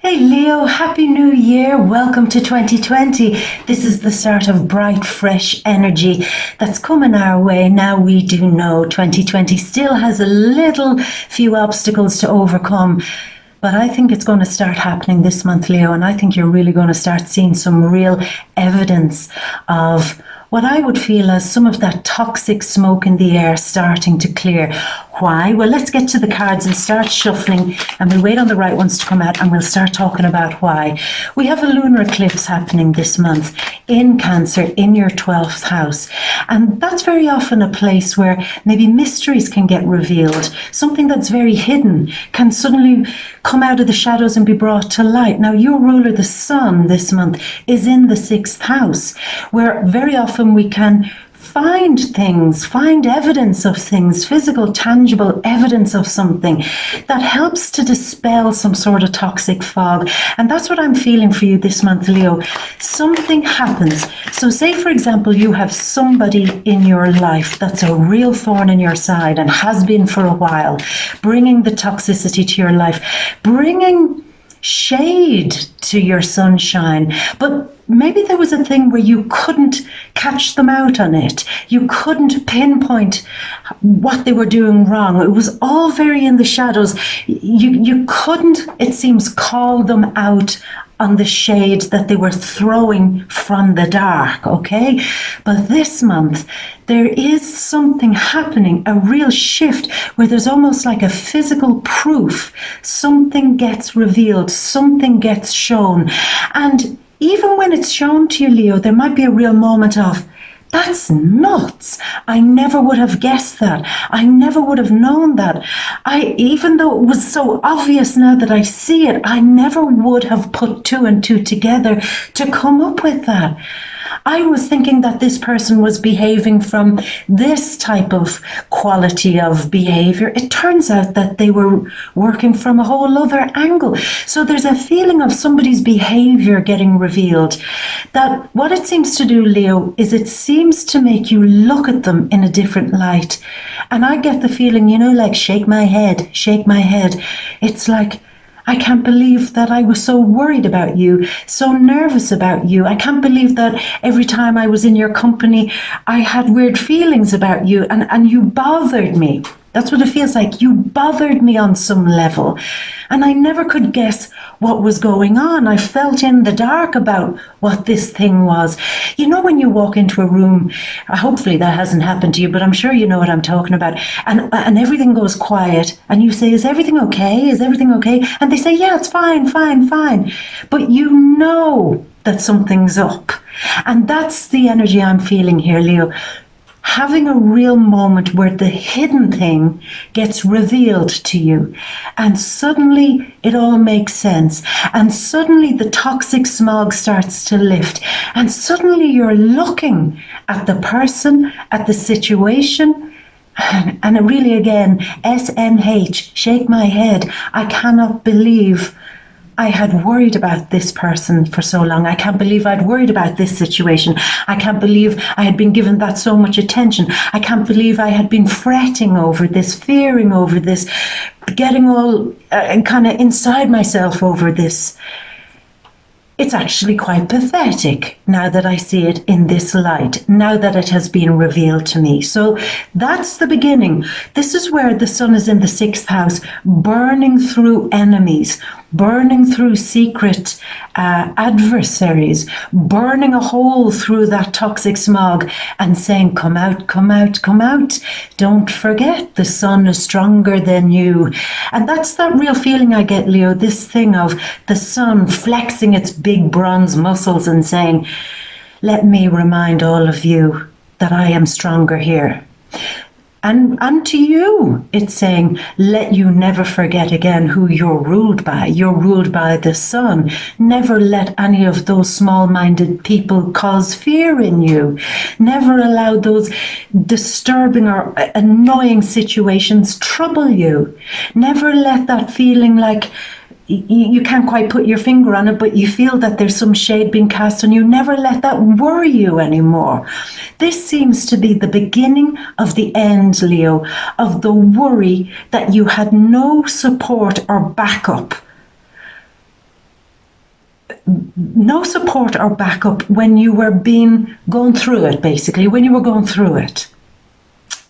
Hey Leo, Happy New Year. Welcome to 2020. This is the start of bright, fresh energy that's coming our way. Now we do know 2020 still has a little few obstacles to overcome. But I think it's going to start happening this month, Leo, and I think you're really going to start seeing some real evidence of what I would feel as some of that toxic smoke in the air starting to clear. Why? Well, let's get to the cards and start shuffling, and we'll wait on the right ones to come out and we'll start talking about why. We have a lunar eclipse happening this month in Cancer, in your 12th house. And that's very often a place where maybe mysteries can get revealed. Something that's very hidden can suddenly come out of the shadows and be brought to light. Now, your ruler, the sun, this month is in the 6th house, where very often we can find things, find evidence of things, physical, tangible evidence of something that helps to dispel some sort of toxic fog. And that's what I'm feeling for you this month, Leo. Something happens. So say, for example, you have somebody in your life that's a real thorn in your side and has been for a while, bringing the toxicity to your life, bringing shade to your sunshine. But maybe there was a thing where you couldn't catch them out on it. You couldn't pinpoint what they were doing wrong. It was all very in the shadows. You couldn't, it seems, call them out on the shade that they were throwing from the dark, okay? But this month, there is something happening, a real shift where there's almost like a physical proof. Something gets revealed, something gets shown. And even when it's shown to you, Leo, there might be a real moment of, that's nuts. I never would have guessed that. I never would have known that. Even though it was so obvious now that I see it, I never would have put two and two together to come up with that. I was thinking that this person was behaving from this type of quality of behavior. It turns out that they were working from a whole other angle. So there's a feeling of somebody's behavior getting revealed. That what it seems to do, Leo, is it seems to make you look at them in a different light. And I get the feeling, like shake my head, shake my head. It's like, I can't believe that I was so worried about you, so nervous about you. I can't believe that every time I was in your company, I had weird feelings about you and you bothered me. That's what it feels like. You bothered me on some level. And I never could guess what was going on. I felt in the dark about what this thing was. When you walk into a room, hopefully that hasn't happened to you, but I'm sure you know what I'm talking about. And everything goes quiet. And you say, is everything okay? Is everything okay? And they say, yeah, it's fine, fine, fine. But you know that something's up. And that's the energy I'm feeling here, Leo. Having a real moment where the hidden thing gets revealed to you, and suddenly it all makes sense, and suddenly the toxic smog starts to lift, and suddenly you're looking at the person, at the situation, and really again, SMH, shake my head. I cannot believe I had worried about this person for so long. I can't believe I'd worried about this situation. I can't believe I had been given that so much attention. I can't believe I had been fretting over this, fearing over this, getting all kind of inside myself over this. It's actually quite pathetic now that I see it in this light, now that it has been revealed to me. So that's the beginning. This is where the sun is in the 6th house, burning through enemies, burning through secret adversaries, burning a hole through that toxic smog and saying, come out, come out, come out. Don't forget, the sun is stronger than you. And that's that real feeling I get, Leo, this thing of the sun flexing its big bronze muscles and saying, let me remind all of you that I am stronger here. And to you, it's saying, let you never forget again who you're ruled by. You're ruled by the sun. Never let any of those small-minded people cause fear in you. Never allow those disturbing or annoying situations trouble you. Never let that feeling like you can't quite put your finger on it, but you feel that there's some shade being cast on you. Never let that worry you anymore. This seems to be the beginning of the end, Leo, of the worry that you had no support or backup no support or backup when you were going through it, basically, when you were going through it.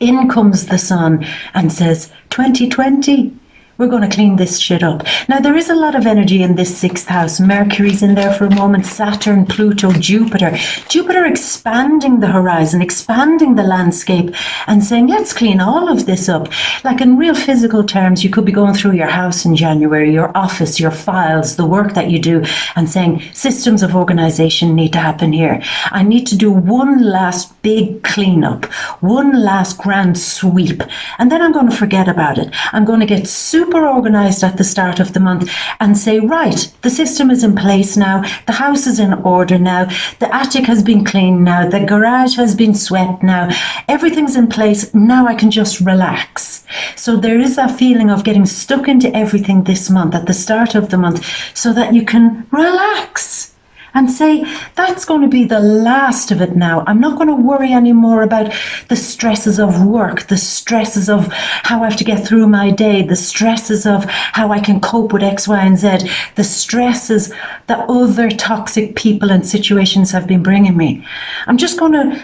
In comes the sun and says, 2020, we're going to clean this shit up. Now, there is a lot of energy in this 6th house. Mercury's in there for a moment, Saturn, Pluto, Jupiter. Jupiter expanding the horizon, expanding the landscape and saying, let's clean all of this up. Like in real physical terms, you could be going through your house in January, your office, your files, the work that you do, and saying, systems of organization need to happen here. I need to do one last big cleanup, one last grand sweep, and then I'm going to forget about it. I'm going to get super organized at the start of the month and say, right, the system is in place now, the house is in order now, the attic has been cleaned now, the garage has been swept now, everything's in place, now I can just relax. So there is that feeling of getting stuck into everything this month at the start of the month so that you can relax and say, that's going to be the last of it now. I'm not going to worry anymore about the stresses of work, the stresses of how I have to get through my day, the stresses of how I can cope with X, Y, and Z, the stresses that other toxic people and situations have been bringing me. I'm just going to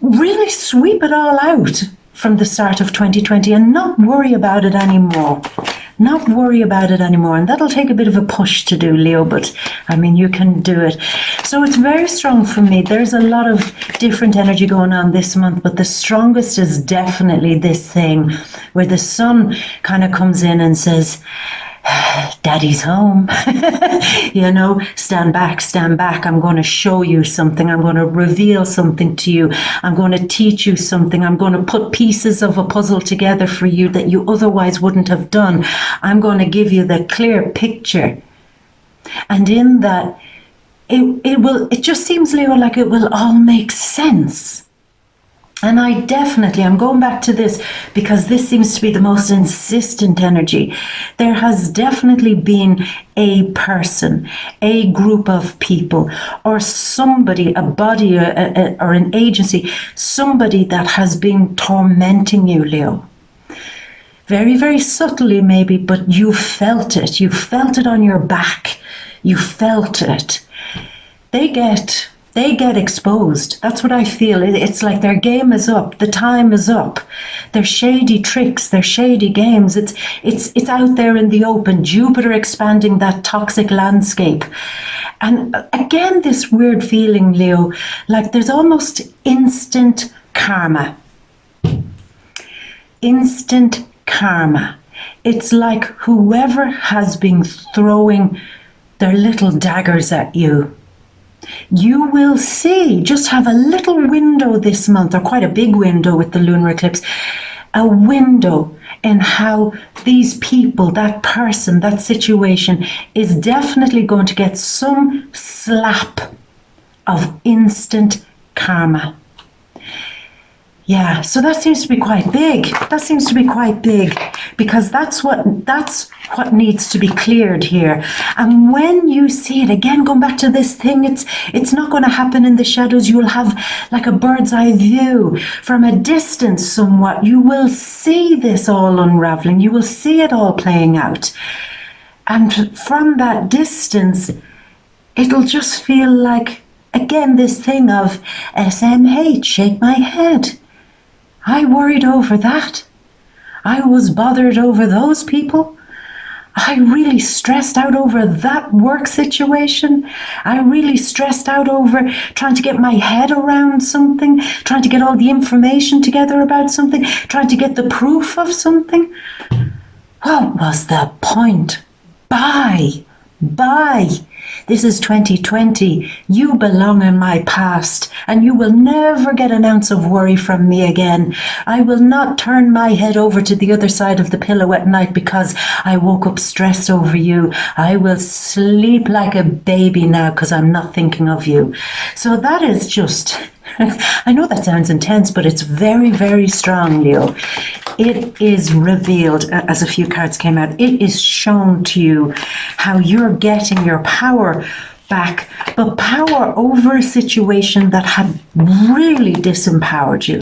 really sweep it all out from the start of 2020 and not worry about it anymore. Not worry about it anymore. And that'll take a bit of a push to do, Leo, but I mean, you can do it. So it's very strong for me. There's a lot of different energy going on this month, but the strongest is definitely this thing where the sun kind of comes in and says, Daddy's home. You know, stand back, stand back. I'm going to show you something. I'm going to reveal something to you. I'm going to teach you something. I'm going to put pieces of a puzzle together for you that you otherwise wouldn't have done. I'm going to give you the clear picture. And in that, it just seems, Leo, like it will all make sense. And I'm going back to this because this seems to be the most insistent energy. There has definitely been a person, a group of people, or somebody, a body, or an agency, somebody that has been tormenting you, Leo. Very, very subtly maybe, but you felt it. You felt it on your back. You felt it. They get exposed. That's what I feel. It's like their game is up. The time is up. Their shady tricks, their shady games. It's out there in the open. Jupiter expanding that toxic landscape. And again, this weird feeling, Leo, like there's almost instant karma. Instant karma. It's like whoever has been throwing their little daggers at you, you will see, just have a little window this month, or quite a big window with the lunar eclipse, a window in how these people, that person, that situation is definitely going to get some slap of instant karma. Yeah, so that seems to be quite big. That seems to be quite big because that's what needs to be cleared here. And when you see it, again, going back to this thing, it's not going to happen in the shadows. You'll have like a bird's eye view from a distance somewhat. You will see this all unraveling. You will see it all playing out. And from that distance, it'll just feel like, again, this thing of SMH, shake my head. I worried over that. I was bothered over those people. I really stressed out over that work situation. I really stressed out over trying to get my head around something, trying to get all the information together about something, trying to get the proof of something. What was the point? Bye. This is 2020. You belong in my past, and you will never get an ounce of worry from me again. I will not turn my head over to the other side of the pillow at night because I woke up stressed over you. I will sleep like a baby now because I'm not thinking of you. So that is just, I know that sounds intense, but it's very, very strong, Leo. It is revealed, as a few cards came out, it is shown to you how you're getting your power back, but power over a situation that had really disempowered you.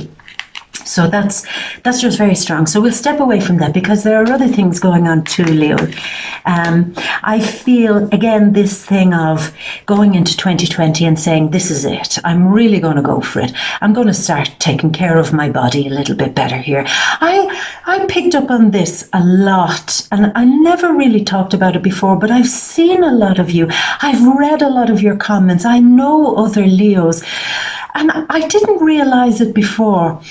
So that's just very strong. So we'll step away from that because there are other things going on too, Leo. I feel, again, this thing of going into 2020 and saying, this is it. I'm really going to go for it. I'm going to start taking care of my body a little bit better here. I picked up on this a lot, and I never really talked about it before, but I've seen a lot of you. I've read a lot of your comments. I know other Leos, and I didn't realize it before,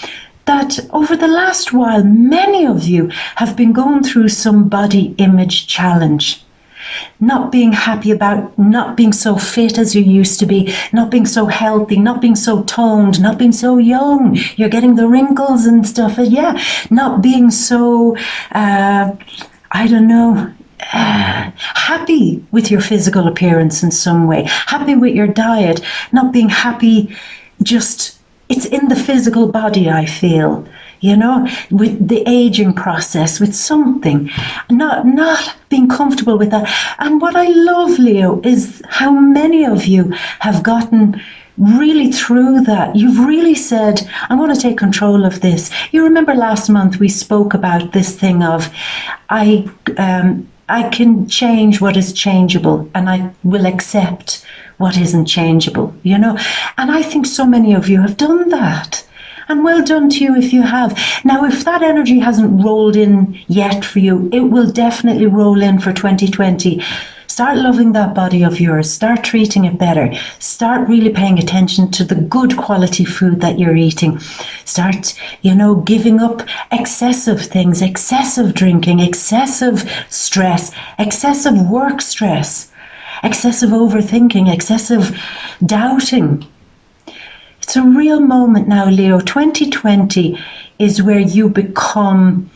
that over the last while, many of you have been going through some body image challenge. Not being happy about not being so fit as you used to be, not being so healthy, not being so toned, not being so young. You're getting the wrinkles and stuff. And yeah, not being so, happy with your physical appearance in some way, happy with your diet, not being happy just... It's in the physical body, I feel, with the aging process, with something, not being comfortable with that. And what I love, Leo, is how many of you have gotten really through that. You've really said, I'm going to take control of this. You remember last month we spoke about this thing of, I can change what is changeable, and I will accept what isn't changeable, And I think so many of you have done that. And well done to you if you have. Now, if that energy hasn't rolled in yet for you, it will definitely roll in for 2020. Start loving that body of yours. Start treating it better. Start really paying attention to the good quality food that you're eating. Start, giving up excessive things, excessive drinking, excessive stress, excessive work stress, excessive overthinking, excessive doubting. It's a real moment now, Leo. 2020 is where you become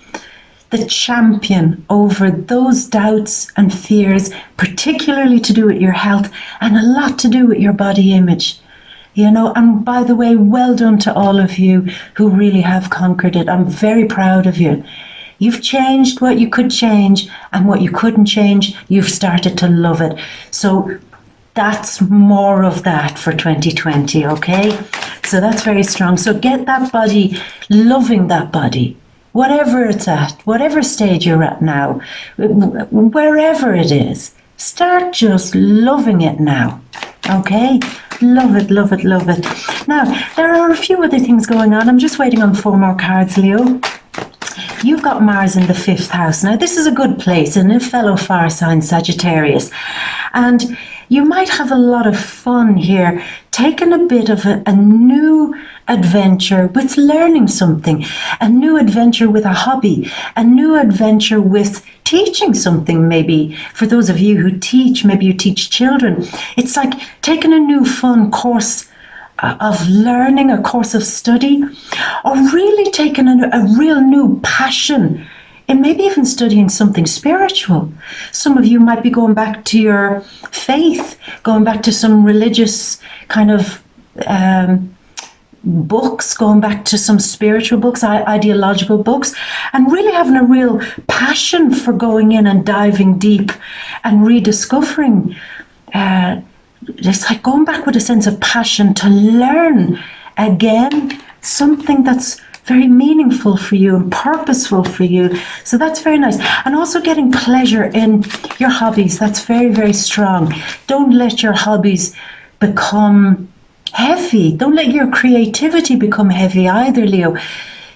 the champion over those doubts and fears, particularly to do with your health and a lot to do with your body image. And by the way, well done to all of you who really have conquered it. I'm very proud of you. You've changed what you could change, and what you couldn't change, you've started to love it. So that's more of that for 2020, okay? So that's very strong. So get that body, loving that body, whatever it's at, whatever stage you're at now, wherever it is, start just loving it now, okay? Love it, love it, love it. Now, there are a few other things going on. I'm just waiting on 4 more cards, Leo. You've got Mars in the 5th house. Now, this is a good place in a fellow fire sign, Sagittarius. And you might have a lot of fun here, taking a bit of a new adventure with learning something, a new adventure with a hobby, a new adventure with teaching something, maybe. For those of you who teach, maybe you teach children. It's like taking a new fun course of learning, a course of study, or really taking a real new passion in maybe even studying something spiritual. Some of you might be going back to your faith, going back to some religious kind of books, going back to some spiritual books, ideological books, and really having a real passion for going in and diving deep and rediscovering. It's like going back with a sense of passion to learn again something that's very meaningful for you and purposeful for you. So that's very nice. And also getting pleasure in your hobbies. That's very, very strong. Don't let your hobbies become heavy. Don't let your creativity become heavy either, Leo.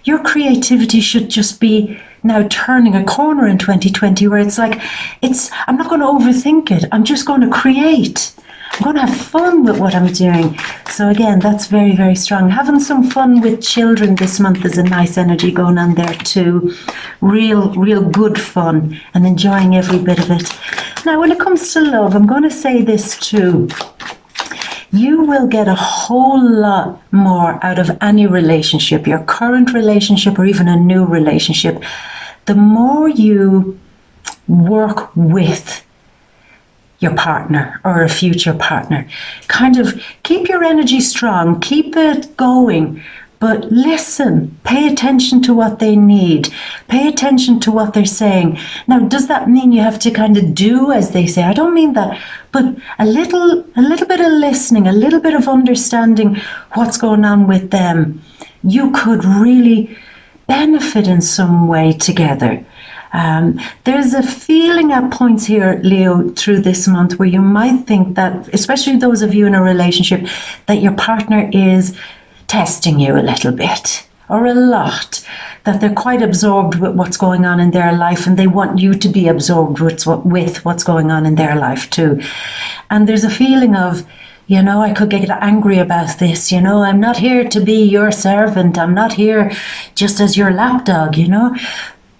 Your creativity should just be now turning a corner in 2020 where it's like, I'm not going to overthink it. I'm just going to create. I'm going to have fun with what I'm doing. So again, that's very, very strong. Having some fun with children this month is a nice energy going on there too. Real good fun and enjoying every bit of it. Now, when it comes to love, I'm going to say this too. You will get a whole lot more out of any relationship, your current relationship or even a new relationship, the more you work with your partner or a future partner. Kind of keep your energy strong, keep it going, But listen, pay attention to what they need. Pay attention to what they're saying. Now, does that mean you have to kind of do as they say? I don't mean that, but a little bit of listening, a little bit of understanding what's going on with them. You could really benefit in some way together. There's a feeling at points here, Leo, through this month where you might think that, especially those of you in a relationship, that your partner is testing you a little bit or a lot, that they're quite absorbed with what's going on in their life and they want you to be absorbed with what's going on in their life too. And there's a feeling of, I could get angry about this, I'm not here to be your servant, I'm not here just as your lapdog,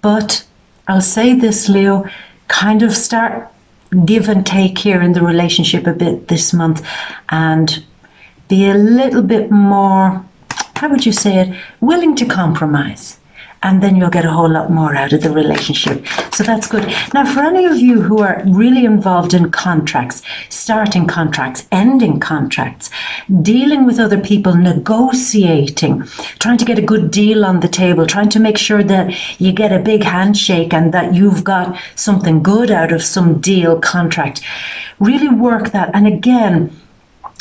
But I'll say this, Leo, kind of start give and take here in the relationship a bit this month and be a little bit more, how would you say it, willing to compromise. And then you'll get a whole lot more out of the relationship. So that's good. Now, for any of you who are really involved in contracts, starting contracts, ending contracts, dealing with other people, negotiating, trying to get a good deal on the table, trying to make sure that you get a big handshake and that you've got something good out of some deal, contract, really work that. And again,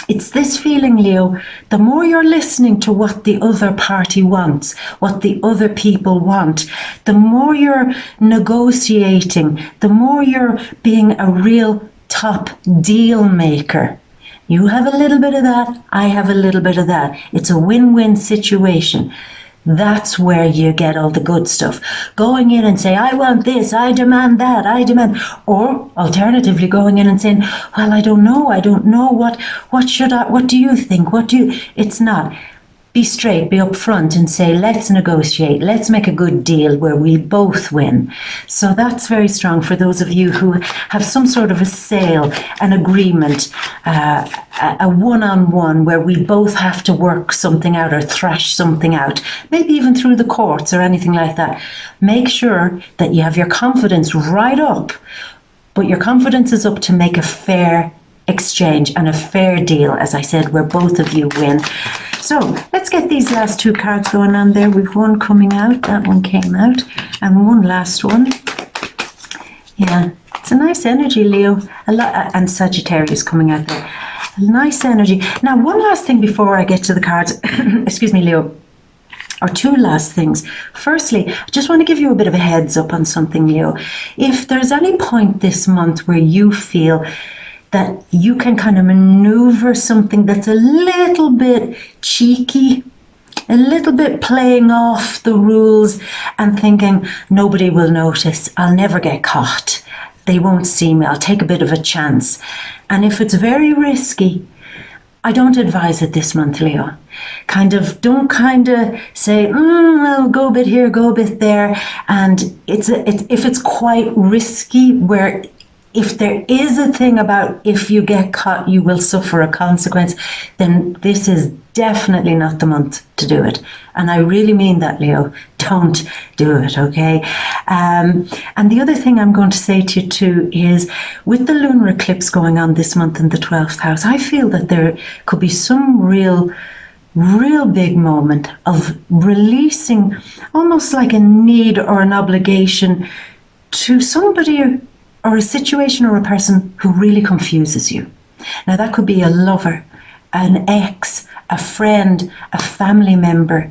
it's this feeling, Leo, the more you're listening to what the other party wants, what the other people want, the more you're negotiating, the more you're being a real top deal maker. You have a little bit of that, I have a little bit of that. It's a win-win situation. That's where you get all the good stuff. Going in and say, I want this, I demand that, I demand. Or alternatively going in and saying, well, I don't know, what do you think? It's not. Be straight, be upfront and say, let's negotiate, let's make a good deal where we both win. So that's very strong for those of you who have some sort of a sale, an agreement, a one-on-one where we both have to work something out or thrash something out, maybe even through the courts or anything like that. Make sure that you have your confidence right up, but your confidence is up to make a fair exchange and a fair deal, as I said, where both of you win. So let's get these last two cards going on there. We've one coming out, that one came out, and one last one. Yeah, it's a nice energy, Leo. And Sagittarius coming out there. A nice energy. Now, one last thing before I get to the cards. Excuse me, Leo. Or two last things. Firstly, I just want to give you a bit of a heads up on something, Leo. If there's any point this month where you feel that you can kind of maneuver something that's a little bit cheeky, a little bit playing off the rules and thinking, nobody will notice, I'll never get caught, they won't see me, I'll take a bit of a chance. And if it's very risky, I don't advise it this month, Leo. Don't say, well, go a bit here, go a bit there. And if it's quite risky, where if there is a thing about if you get caught, you will suffer a consequence, then this is definitely not the month to do it. And I really mean that, Leo. Don't do it, okay? And the other thing I'm going to say to you too is, with the lunar eclipse going on this month in the 12th house, I feel that there could be some real big moment of releasing almost like a need or an obligation to somebody or a situation or a person who really confuses you. Now, that could be a lover, an ex, a friend, a family member,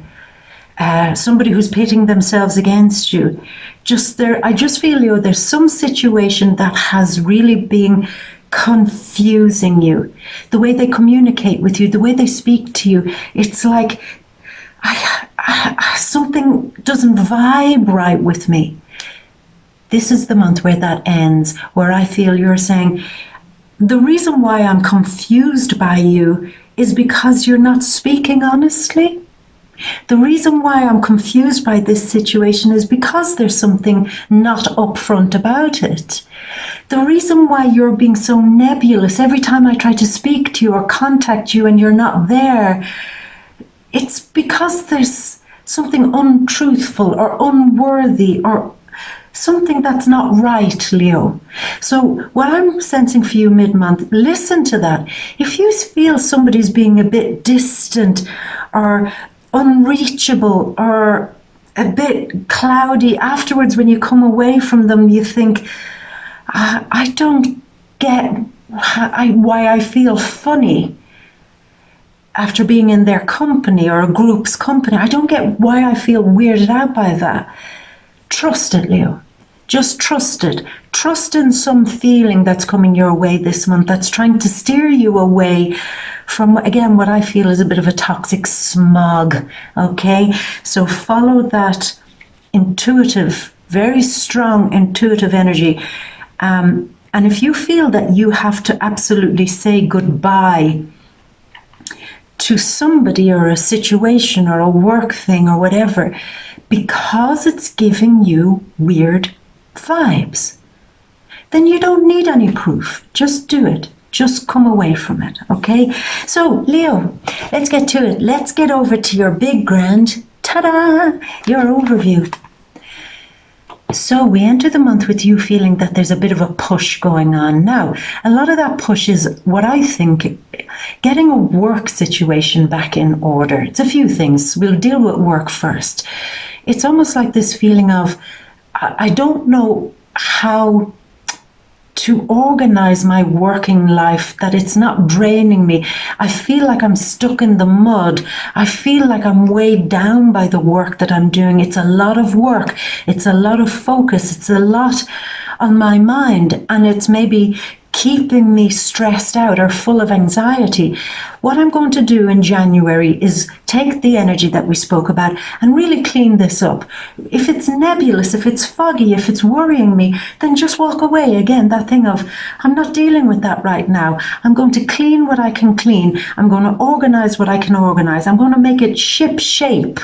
somebody who's pitting themselves against you. I just feel, Leo, there's some situation that has really been confusing you. The way they communicate with you, the way they speak to you, it's like something doesn't vibe right with me. This is the month where that ends, where I feel you're saying, the reason why I'm confused by you is because you're not speaking honestly. The reason why I'm confused by this situation is because there's something not upfront about it. The reason why you're being so nebulous every time I try to speak to you or contact you and you're not there, it's because there's something untruthful or unworthy or something that's not right, Leo. So what I'm sensing for you mid-month, listen to that. If you feel somebody's being a bit distant or unreachable or a bit cloudy. Afterwards, when you come away from them, you think, I don't get why I feel funny after being in their company or a group's company. I don't get why I feel weirded out by that. Trust it, Leo. Just trust it. Trust in some feeling that's coming your way this month that's trying to steer you away from, again, what I feel is a bit of a toxic smog. Okay? So follow that intuitive, very strong intuitive energy. And if you feel that you have to absolutely say goodbye to somebody or a situation or a work thing or whatever, because it's giving you weird vibes, then you don't need any proof. Just do it. Just come away from it, okay? So, Leo, let's get to it. Let's get over to your big grand, ta-da, your overview. So we enter the month with you feeling that there's a bit of a push going on. Now, a lot of that push is what I think, getting a work situation back in order. It's a few things. We'll deal with work first. It's almost like this feeling of, I don't know how to organize my working life, that it's not draining me. I feel like I'm stuck in the mud. I feel like I'm weighed down by the work that I'm doing. It's a lot of work. It's a lot of focus. It's a lot on my mind, and it's maybe keeping me stressed out or full of anxiety. What I'm going to do in January is take the energy that we spoke about and really clean this up. If it's nebulous, if it's foggy, if it's worrying me, then just walk away. Again, that thing of, I'm not dealing with that right now. I'm going to clean what I can clean. I'm going to organize what I can organize. I'm going to make it ship shape.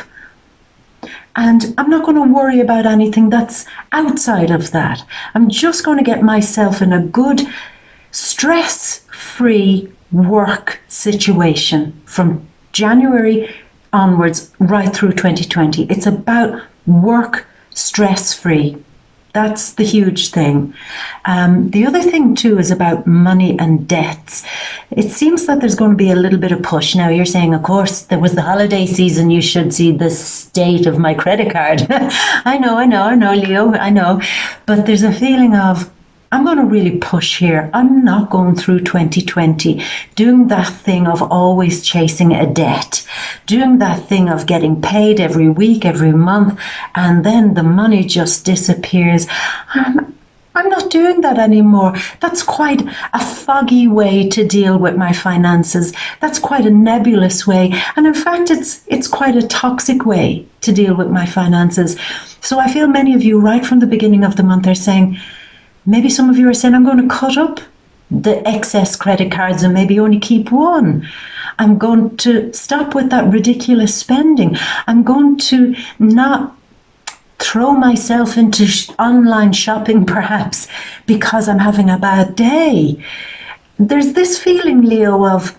And I'm not going to worry about anything that's outside of that. I'm just going to get myself in a good, stress-free work situation from January onwards right through 2020. It's about work stress-free. That's the huge thing. The other thing too is about money and debts. It seems that there's going to be a little bit of push. Now you're saying, of course, there was the holiday season. You should see the state of my credit card. I know, Leo, I know. But there's a feeling of, I'm going to really push here. I'm not going through 2020 doing that thing of always chasing a debt, doing that thing of getting paid every week, every month, and then the money just disappears. I'm not doing that anymore. That's quite a foggy way to deal with my finances. That's quite a nebulous way. And in fact, it's quite a toxic way to deal with my finances. So I feel many of you right from the beginning of the month are saying, maybe some of you are saying, I'm going to cut up the excess credit cards and maybe only keep one. I'm going to stop with that ridiculous spending. I'm going to not throw myself into online shopping perhaps because I'm having a bad day. There's this feeling, Leo, of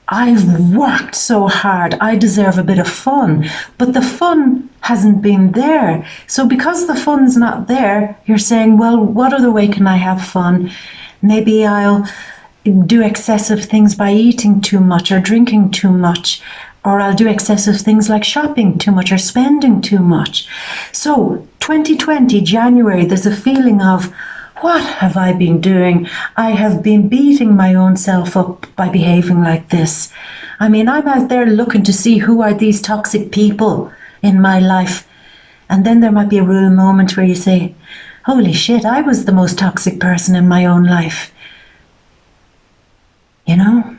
I've worked so hard, I deserve a bit of fun, but the fun hasn't been there. So because the fun's not there, you're saying, well, what other way can I have fun? Maybe I'll do excessive things by eating too much or drinking too much, or I'll do excessive things like shopping too much or spending too much. So 2020, January, there's a feeling of, what have I been doing? I have been beating my own self up by behaving like this. I mean, I'm out there looking to see who are these toxic people in my life. And then there might be a real moment where you say, holy shit, I was the most toxic person in my own life. You know,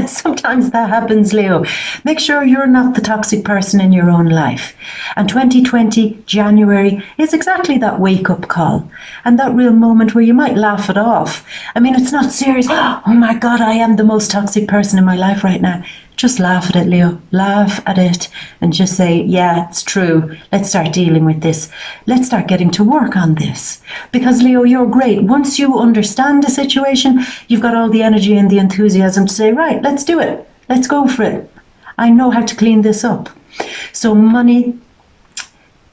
sometimes that happens, Leo. Make sure you're not the toxic person in your own life. And 2020, January, is exactly that wake-up call. And that real moment where you might laugh it off. I mean, it's not serious. Oh my God, I am the most toxic person in my life right now. Just laugh at it, Leo. Laugh at it and just say, yeah, it's true. Let's start dealing with this. Let's start getting to work on this. Because, Leo, you're great. Once you understand the situation, you've got all the energy and the enthusiasm to say, right, let's do it. Let's go for it. I know how to clean this up. So money,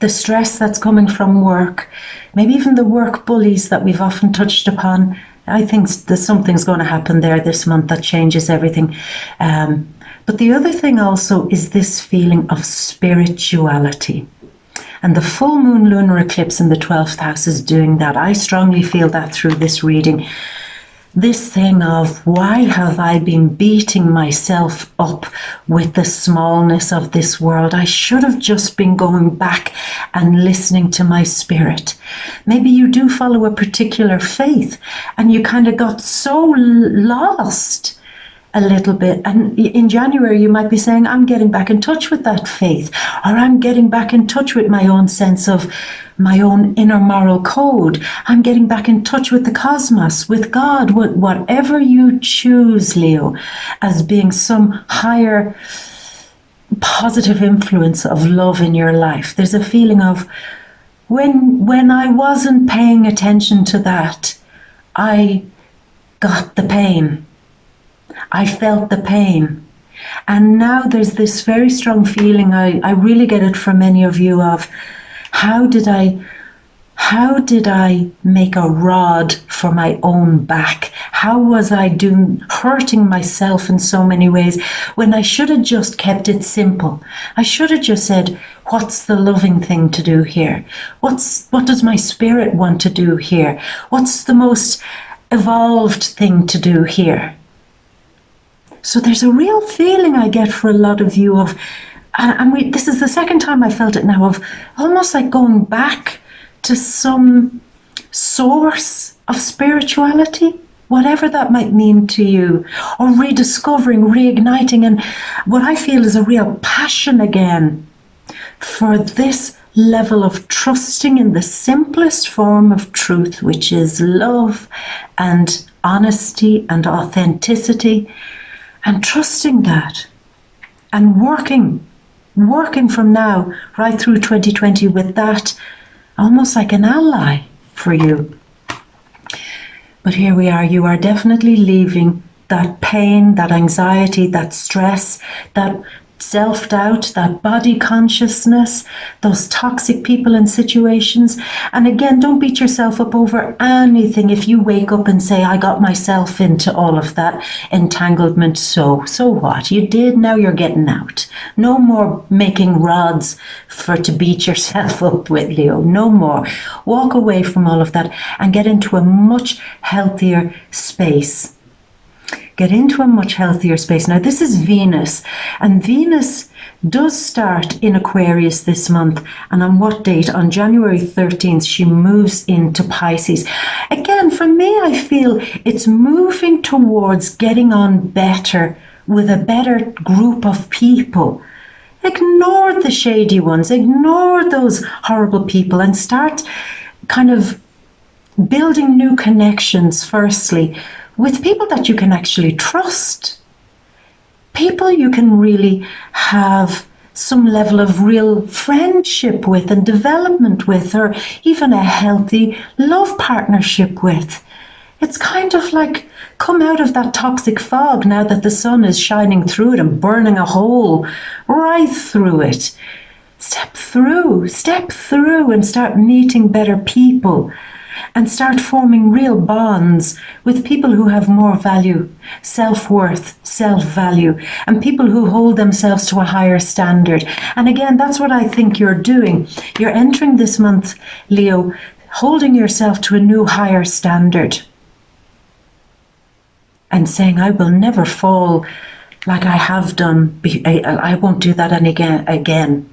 the stress that's coming from work, maybe even the work bullies that we've often touched upon, I think there's something's going to happen there this month that changes everything. But the other thing also is this feeling of spirituality. And the full moon lunar eclipse in the 12th house is doing that. I strongly feel that through this reading. This thing of, why have I been beating myself up with the smallness of this world? I should have just been going back and listening to my spirit. Maybe you do follow a particular faith and you kind of got so lost a little bit, and in January you might be saying, I'm getting back in touch with that faith, or I'm getting back in touch with my own sense of my own inner moral code. I'm getting back in touch with the cosmos, with God, whatever you choose, Leo, as being some higher positive influence of love in your life. There's a feeling of, when I wasn't paying attention to that, I got the pain. I felt the pain. And now there's this very strong feeling, I really get it from many of you, of how did I make a rod for my own back? How was I hurting myself in so many ways when I should have just kept it simple? I should have just said, what's the loving thing to do here? What does my spirit want to do here? What's the most evolved thing to do here? So there's a real feeling I get for a lot of you of, and this is the second time I felt it now, of almost like going back to some source of spirituality, whatever that might mean to you, or rediscovering, reigniting, and what I feel is a real passion again for this level of trusting in the simplest form of truth, which is love and honesty and authenticity. And trusting that and working from now right through 2020 with that almost like an ally for you. But here we are, you are definitely leaving that pain, that anxiety, that stress, that self-doubt, that body consciousness, those toxic people and situations. And again, don't beat yourself up over anything. If you wake up and say, I got myself into all of that entanglement, so what? You did, now you're getting out. No more making rods to beat yourself up with, Leo. No more. Walk away from all of that and get into a much healthier space. Get into a much healthier space. Now, this is Venus, and Venus does start in Aquarius this month. And on what date? On January 13th, she moves into Pisces. Again, for me, I feel it's moving towards getting on better with a better group of people. Ignore the shady ones, ignore those horrible people, and start kind of building new connections, firstly, with people that you can actually trust. People you can really have some level of real friendship with and development with, or even a healthy love partnership with. It's kind of like come out of that toxic fog now that the sun is shining through it and burning a hole right through it. Step through and start meeting better people. And start forming real bonds with people who have more value, self-worth, self-value, and people who hold themselves to a higher standard. And again, that's what I think you're doing. You're entering this month, Leo, holding yourself to a new higher standard and saying, I will never fall like I have done. I won't do that again.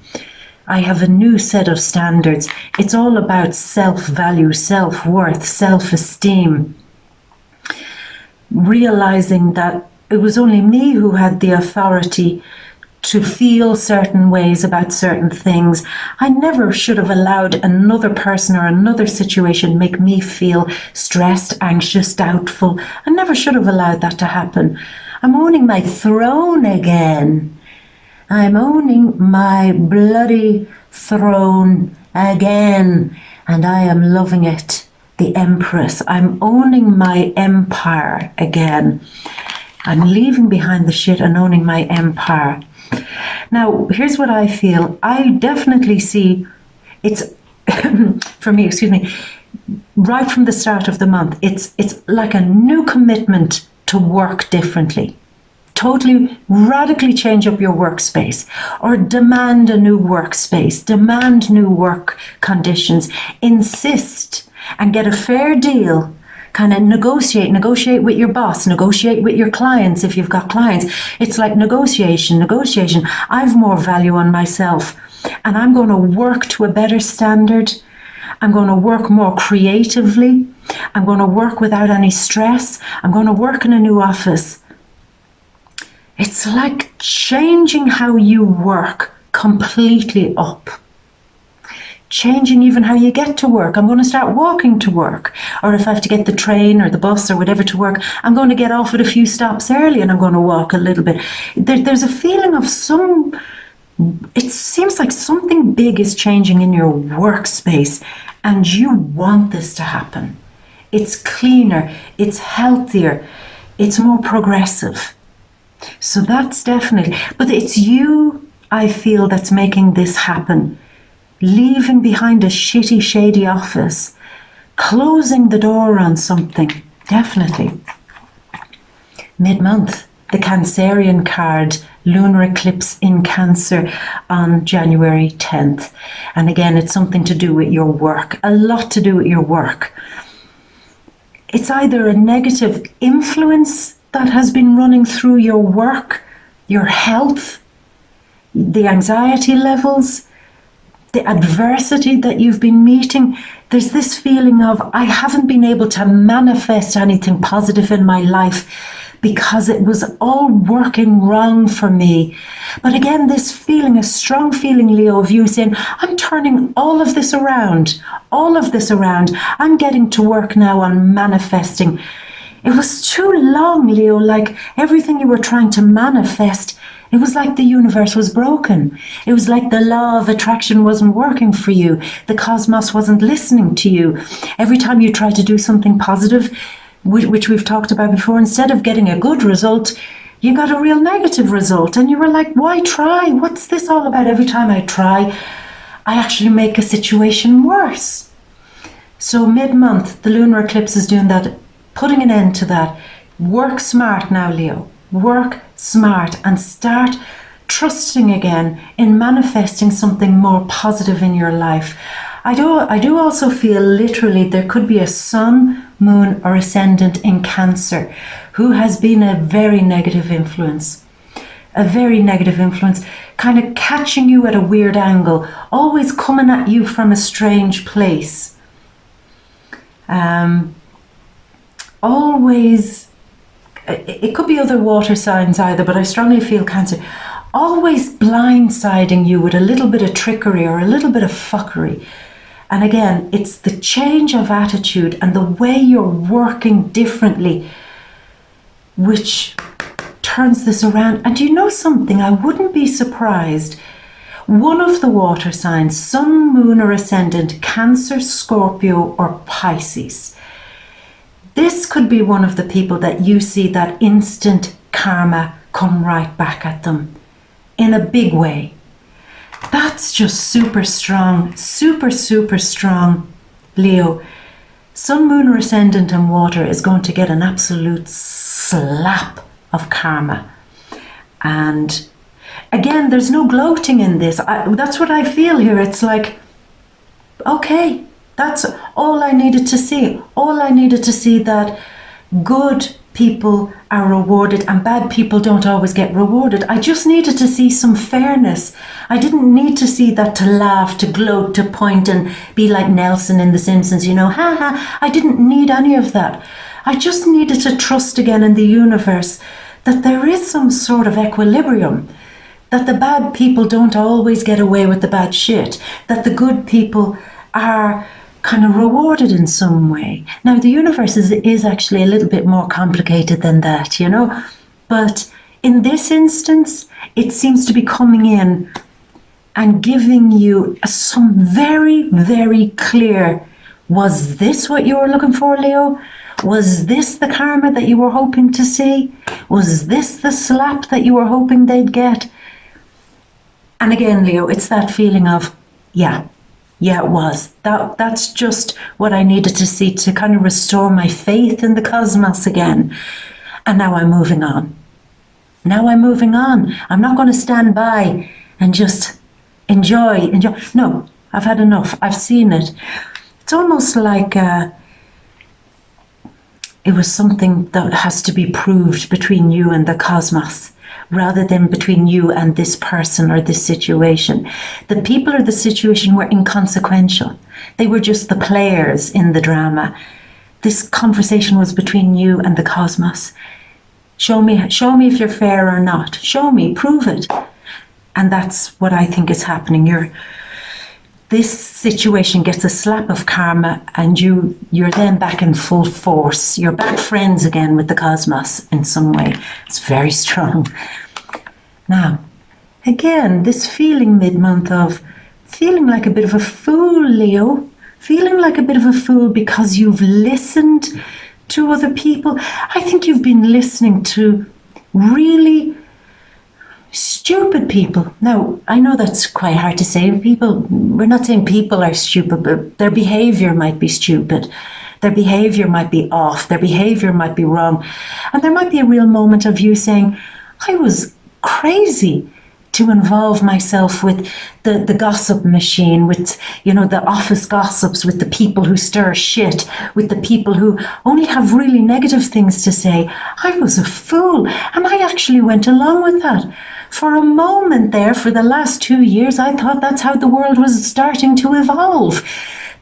I have a new set of standards. It's all about self-value, self-worth, self-esteem. Realizing that it was only me who had the authority to feel certain ways about certain things. I never should have allowed another person or another situation make me feel stressed, anxious, doubtful. I never should have allowed that to happen. I'm owning my throne again. I'm owning my bloody throne again, and I am loving it. The Empress. I'm owning my empire again. I'm leaving behind the shit and owning my empire. Now, here's what I feel. I definitely see it's, for me, right from the start of the month, it's like a new commitment to work differently. totally radically change up your workspace, or demand a new workspace, demand new work conditions, insist and get a fair deal, kind of negotiate with your boss, negotiate with your clients if you've got clients. It's like negotiation. I've more value on myself, and I'm going to work to a better standard. I'm going to work more creatively. I'm going to work without any stress. I'm going to work in a new office. It's like changing how you work completely up. Changing even how you get to work. I'm going to start walking to work. Or if I have to get the train or the bus or whatever to work, I'm going to get off at a few stops early and I'm going to walk a little bit. There's a feeling of it seems like something big is changing in your workspace, and you want this to happen. It's cleaner, it's healthier, it's more progressive. So that's definitely, but it's you, I feel, that's making this happen. Leaving behind a shitty, shady office, closing the door on something, definitely. Mid-month, the Cancerian card, lunar eclipse in Cancer on January 10th. And again, it's something to do with your work, a lot to do with your work. It's either a negative influence that has been running through your work, your health, the anxiety levels, the adversity that you've been meeting. There's this feeling of, I haven't been able to manifest anything positive in my life because it was all working wrong for me. But again, this feeling, a strong feeling, Leo, of you saying, I'm turning all of this around. I'm getting to work now on manifesting. It was too long, Leo, like everything you were trying to manifest, it was like the universe was broken. It was like the law of attraction wasn't working for you. The cosmos wasn't listening to you. Every time you tried to do something positive, which we've talked about before, instead of getting a good result, you got a real negative result. And you were like, why try? What's this all about? Every time I try, I actually make a situation worse. So mid-month, the lunar eclipse is doing that, putting an end to that. Work smart now, Leo. Work smart and start trusting again in manifesting something more positive in your life. I do also feel literally there could be a sun, moon or ascendant in Cancer who has been a very negative influence, kind of catching you at a weird angle, always coming at you from a strange place. Always, it could be other water signs either, but I strongly feel Cancer, always blindsiding you with a little bit of trickery or a little bit of fuckery. And again, it's the change of attitude and the way you're working differently which turns this around. And do you know something? I wouldn't be surprised. One of the water signs, sun, moon or ascendant, Cancer, Scorpio or Pisces. This could be one of the people that you see that instant karma come right back at them in a big way. That's just super strong, super strong, Leo. Sun, moon or ascendant and water is going to get an absolute slap of karma. And again, there's no gloating in this. That's what I feel here. It's like, okay, that's all I needed to see. All I needed to see that good people are rewarded and bad people don't always get rewarded. I just needed to see some fairness. I didn't need to see that to laugh, to gloat, to point and be like Nelson in The Simpsons, you know, ha ha. I didn't need any of that. I just needed to trust again in the universe that there is some sort of equilibrium, that the bad people don't always get away with the bad shit, that the good people are kind of rewarded in some way. Now, the universe is actually a little bit more complicated than that, you know, but in this instance, it seems to be coming in and giving you some very, very clear, was this what you were looking for, Leo? Was this the karma that you were hoping to see? Was this the slap that you were hoping they'd get? And again, Leo, it's that feeling of, yeah, it was. That's just what I needed to see to kind of restore my faith in the cosmos again. And now I'm moving on. Now I'm moving on. I'm not going to stand by and just enjoy. No, I've had enough. I've seen it. It's almost like it was something that has to be proved between you and the cosmos, rather than between you and this person or this situation. The people or the situation were inconsequential. They were just the players in the drama. This conversation was between you and the cosmos. Show me if you're fair or not. Show me, prove it. And that's what I think is happening. This situation gets a slap of karma, and you're then back in full force. You're back friends again with the cosmos in some way. It's very strong. Now, again, this feeling mid-month of feeling like a bit of a fool, Leo. Feeling like a bit of a fool because you've listened to other people. I think you've been listening to really stupid people. Now, I know that's quite hard to say. We're not saying people are stupid, but their behavior might be stupid. Their behavior might be off. Their behavior might be wrong. And there might be a real moment of you saying, I was crazy to involve myself with the gossip machine, with, the office gossips, with the people who stir shit, with the people who only have really negative things to say. I was a fool, and I actually went along with that. For a moment there, for the last 2 years, I thought that's how the world was starting to evolve,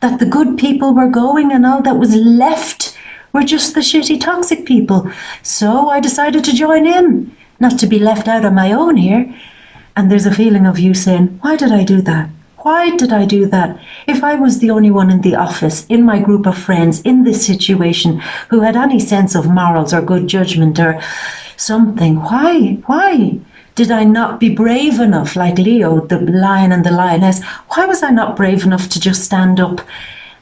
that the good people were going and all that was left were just the shitty toxic people. So I decided to join in, not to be left out on my own here. And there's a feeling of you saying, why did I do that? Why did I do that? If I was the only one in the office, in my group of friends, in this situation, who had any sense of morals or good judgment or something, why did I not be brave enough, like Leo, the lion and the lioness? Why was I not brave enough to just stand up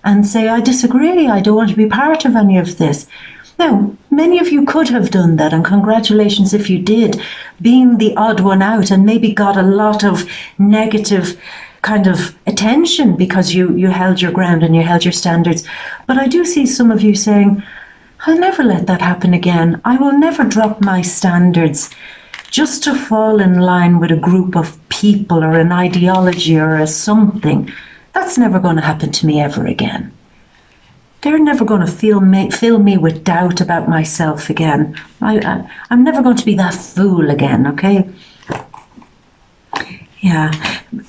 and say, I disagree, I don't want to be part of any of this? Now, many of you could have done that, and congratulations if you did, being the odd one out, and maybe got a lot of negative kind of attention because you held your ground and you held your standards. But I do see some of you saying, I'll never let that happen again. I will never drop my standards just to fall in line with a group of people or an ideology or a something. That's never going to happen to me ever again. They're never going to fill me with doubt about myself again. I'm never going to be that fool again, okay? Yeah.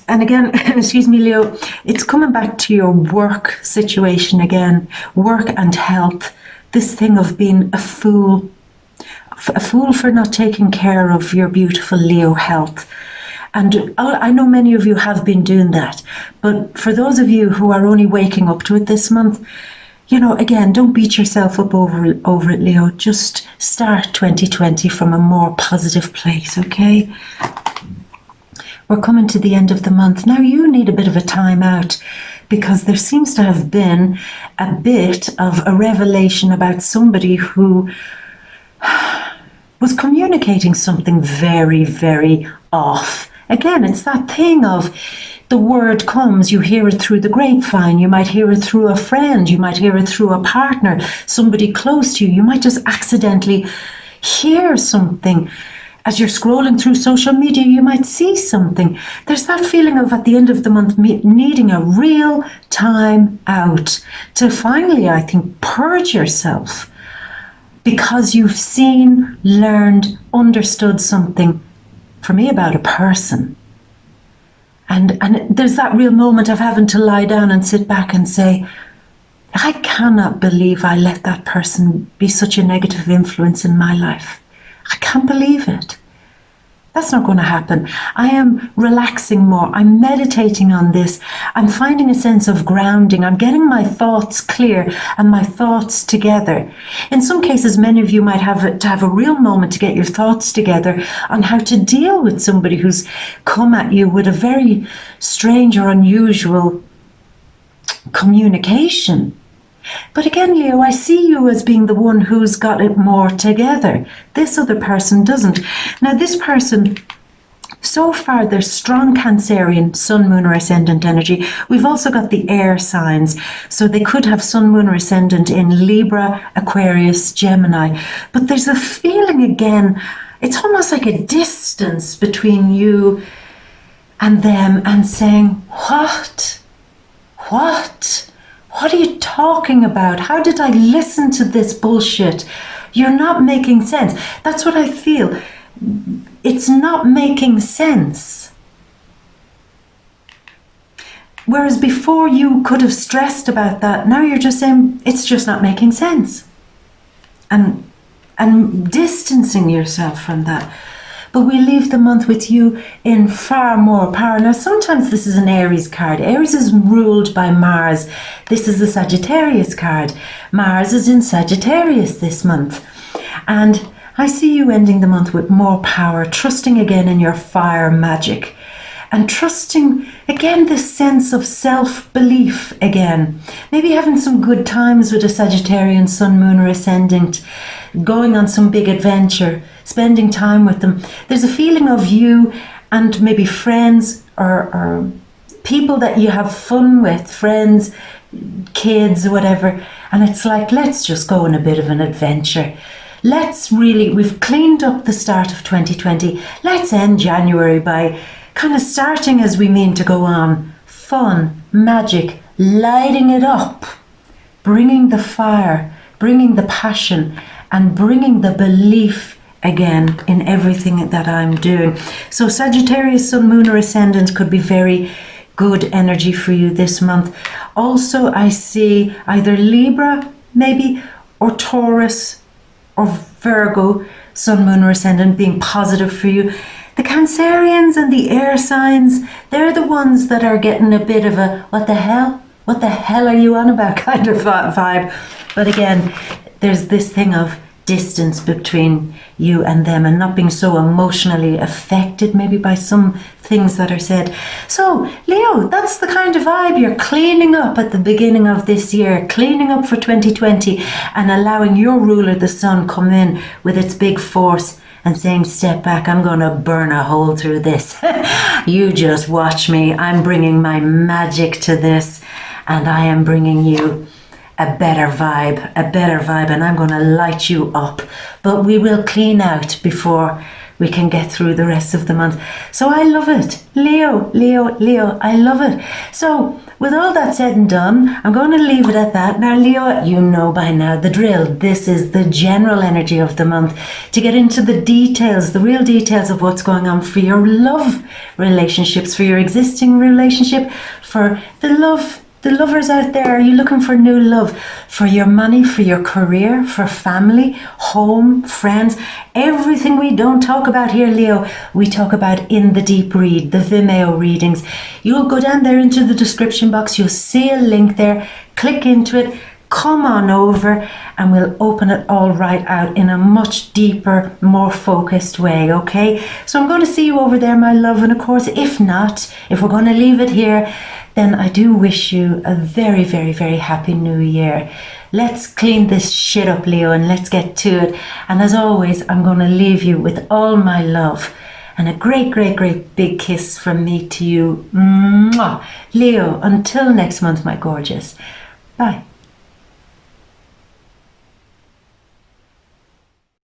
And again, excuse me, Leo, it's coming back to your work situation again, work and health. This thing of being a fool for not taking care of your beautiful Leo health. And I know many of you have been doing that. But for those of you who are only waking up to it this month, again, don't beat yourself up over it, Leo. Just start 2020 from a more positive place, okay? We're coming to the end of the month. Now you need a bit of a time out because there seems to have been a bit of a revelation about somebody who was communicating something very, very off. Again, it's that thing of the word comes, you hear it through the grapevine, you might hear it through a friend, you might hear it through a partner, somebody close to you, you might just accidentally hear something. As you're scrolling through social media, you might see something. There's that feeling of at the end of the month needing a real time out to finally, I think, purge yourself because you've seen, learned, understood something, for me, about a person. And there's that real moment of having to lie down and sit back and say, I cannot believe I let that person be such a negative influence in my life. I can't believe it. That's not going to happen. I am relaxing more. I'm meditating on this. I'm finding a sense of grounding. I'm getting my thoughts clear and my thoughts together. In some cases, many of you might have to have a real moment to get your thoughts together on how to deal with somebody who's come at you with a very strange or unusual communication. But again, Leo, I see you as being the one who's got it more together. This other person doesn't. Now, this person, so far, there's strong Cancerian, Sun, Moon, or Ascendant energy. We've also got the air signs. So they could have Sun, Moon, or Ascendant in Libra, Aquarius, Gemini. But there's a feeling again it's almost like a distance between you and them, and saying, what? What are you talking about? How did I listen to this bullshit? You're not making sense. That's what I feel. It's not making sense. Whereas before you could have stressed about that, now you're just saying it's just not making sense. And distancing yourself from that. But we leave the month with you in far more power. Now, sometimes this is an Aries card. Aries is ruled by Mars. This is the Sagittarius card. Mars is in Sagittarius this month. And I see you ending the month with more power, trusting again in your fire magic. And trusting again this sense of self-belief again. Maybe having some good times with a Sagittarian sun, moon or ascendant, going on some big adventure, spending time with them. There's a feeling of you and maybe friends or people that you have fun with, friends, kids, whatever. And it's like, let's just go on a bit of an adventure. We've cleaned up the start of 2020. Let's end January by kind of starting as we mean to go on. Fun, magic, lighting it up, bringing the fire, bringing the passion, and bringing the belief again in everything that I'm doing. So Sagittarius, sun, moon or ascendant could be very good energy for you this month. Also, I see either Libra maybe, or Taurus or Virgo, sun, moon or ascendant being positive for you. The Cancerians and the air signs, they're the ones that are getting a bit of a what the hell are you on about kind of vibe. But again, there's this thing of distance between you and them, and not being so emotionally affected maybe by some things that are said. So Leo, that's the kind of vibe. You're cleaning up at the beginning of this year, cleaning up for 2020, and allowing your ruler, the sun, come in with its big force and saying, step back, I'm going to burn a hole through this. You just watch me. I'm bringing my magic to this, and I am bringing you a better vibe, and I'm going to light you up. But we will clean out before we can get through the rest of the month. So I love it. Leo, I love it. So with all that said and done, I'm going to leave it at that. Now, Leo, you know by now the drill. This is the general energy of the month. To get into the details, the real details of what's going on for your love relationships, for your existing relationship, for the lovers out there, are you looking for new love? For your money, for your career, for family, home, friends, everything we don't talk about here, Leo, we talk about in the deep read, the VIMEO readings. You'll go down there into the description box, you'll see a link there, click into it, come on over, and we'll open it all right out in a much deeper, more focused way, okay? So I'm going to see you over there, my love, and of course, if not, if we're going to leave it here, then I do wish you a very, very, very happy new year. Let's clean this shit up, Leo, and let's get to it. And as always, I'm going to leave you with all my love and a great, great, great big kiss from me to you. Mwah. Leo, until next month, my gorgeous. Bye.